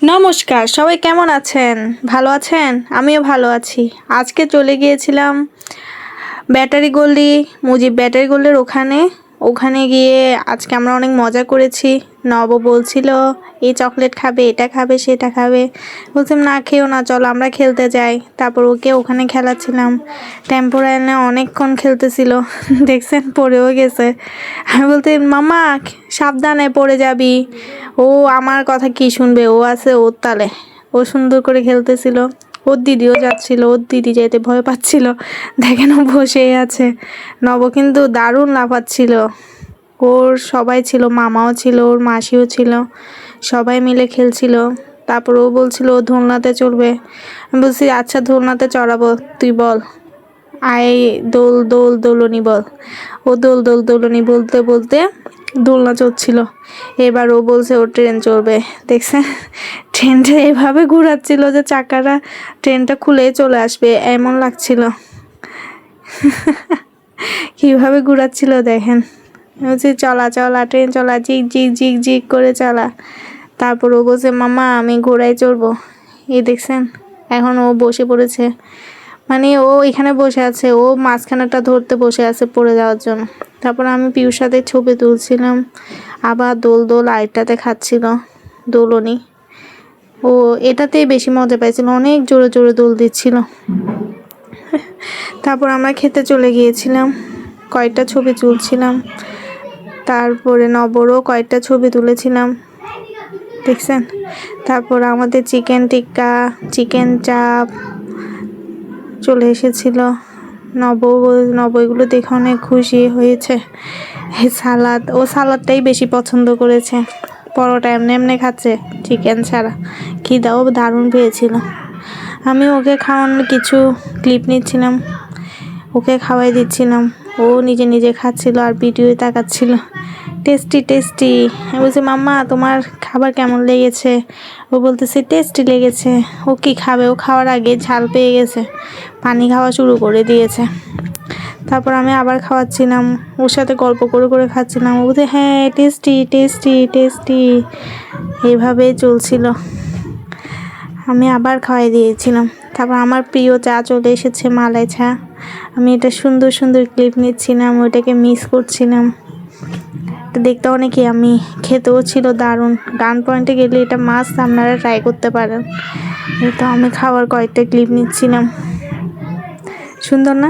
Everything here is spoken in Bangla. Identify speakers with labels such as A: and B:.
A: নমস্কার, সবাই কেমন আছেন? ভালো আছেন? আমিও ভালো আছি। আজকে চলে গিয়েছিলাম ব্যাটারি গলি, মুজিব ব্যাটারি গলির ওখানে গিয়ে আজকে আমরা অনেক মজা করেছি। নব বলছিল এই চকলেট খাবে, এটা খাবে, সেটা খাবে। বলছিলাম না খেও না, চলো আমরা খেলতে যাই। তারপর ওকে ওখানে খেলাচ্ছিলাম। টেম্পোরাইলে অনেকক্ষণ খেলতেছিল। দেখছেন পড়েও গেছে। আমি বলতে মামা সাবধানে পড়ে যাবি। ও আমার কথা কি শুনবে, ও আছে ওর তালে। ও সুন্দর করে খেলতেছিল। ওর দিদিও যাচ্ছিল, ওর দিদি যেতে ভয় পাচ্ছিল। দেখেন ও বসেই আছে। নব কিন্তু দারুণ লাফাচ্ছিল। ওর সবাই ছিল, মামাও ছিল, ওর মাসিও ছিল, সবাই মিলে খেলছিল। তারপর ও বলছিল ও দোলনাতে চড়বে। আমি বলছি আচ্ছা দোলনাতে চড়াবো, তুই বল আয়, দোল দোল দোলনি বল। ও দোল দোল দোলনি বলতে বলতে দোলনা চড়ছিল। এবার ও বলছে ও ট্রেন চড়বে। দেখছেন ট্রেনটা এভাবে ঘোরাচ্ছিল যে চাকাটা ট্রেনটা খুলে চলে আসবে এমন লাগছিল। কিভাবে ঘোরাচ্ছিল দেখেন। বলছি চলা চলা ট্রেন চলা, জিক জিক জিক জিক করে চলা। তারপর ও বলছে মামা আমি ঘোড়ায় চড়বো। এই দেখছেন এখন ও বসে পড়েছে, মানে ও এখানে বসে আছে, ও মাঝখানেটা ধরতে বসে আছে পড়ে যাওয়ার জন্য। তারপর আমি পিউর সাথে ছবি তুলছিলাম, আবার দোল দোল আরেকটাতে খাচ্ছিল দোলনি। ও এটাতেই বেশি মজা পাইছিল, অনেক জোরে জোরে দোল দিচ্ছিল। তারপর আমরা খেতে চলে গিয়েছিলাম, কয়েকটা ছবি তুলছিলাম। তারপরে নবরও কয়েকটা ছবি তুলেছিলাম, দেখছেন। তারপর আমাদের চিকেন টিক্কা, চিকেন চাপ চলে এসেছিল। নব এগুলো দেখে অনেক খুশি হয়েছে। এই সালাদ, ও সালাদটাই বেশি পছন্দ করেছে। পরোটা এমনি এমনি খাচ্ছে চিকেন ছাড়া। খিদাও দারুণ পেয়েছিল। আমি ওকে খাওয়ানোর কিছু ক্লিপ নিচ্ছিলাম, ওকে খাওয়াই দিচ্ছিলাম। ও নিজে নিজে খাচ্ছিল আর ভিডিওই তাকাচ্ছিল। Tasty tasty. আমি বলছি মাম্মা তোমার খাবার কেমন লেগেছে? ও বলতেছে টেস্টি লেগেছে। ও কি খাবে, ও খাওয়ার আগে ঝাল পেয়ে গেছে, পানি খাওয়া শুরু করে দিয়েছে। তারপর আমি আবার খাওয়াচ্ছিলাম, ওর সাথে গল্প করে করে খাচ্ছিলাম। ও বলছে হ্যাঁ টেস্টি টেস্টি টেস্টি, এইভাবেই চলছিল। আমি আবার খাওয়াই দিয়েছিলাম। তারপর আমার প্রিয় চা চলে এসেছে, মালাই চা। আমি এটা সুন্দর সুন্দর ক্লিপ নিচ্ছিলাম, ওইটাকে মিস করছিলাম। দেখতে অনেকই আমি, খেতেও ছিল দারুণ। গান পয়েন্টে গেলে এটা মাস্ট আপনারা ট্রাই করতে পারেন। তো আমি খাওয়ার কয়েকটা ক্লিপ নিচ্ছিলাম। সুন্দর না?